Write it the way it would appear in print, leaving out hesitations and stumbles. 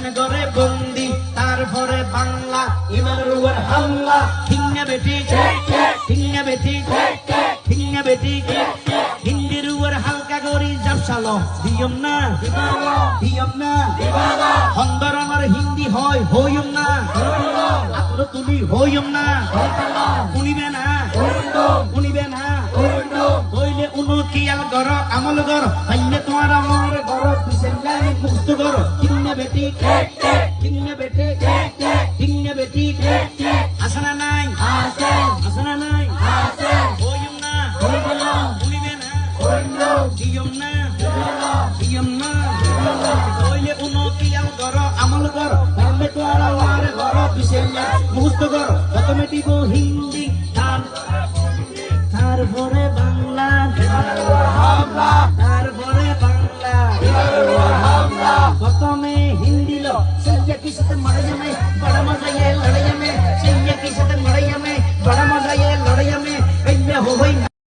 হিন্দুস্তান গড়ে বন্দি তারপরে বাংলা ইমানের উপর হামলা ঠিক না বেটি ঠিক না বেটি ঠিক না বেটি হিন্দির উপর হালকা করি জাপসালো দিয়ম না হন্দরঙর হিন্দি হয় হইম না আত্ম তুলি হইম না শুনিবে না শুনিবে না হইলে উনকিয়াল গর আমল গর হইলে তোমার আমার গর বিসমিল্লাহি মুক্ত গর ঠিক না বেটি ঠিক না বেটি ঠিক না বেটি আসনা নাই আসনা নাই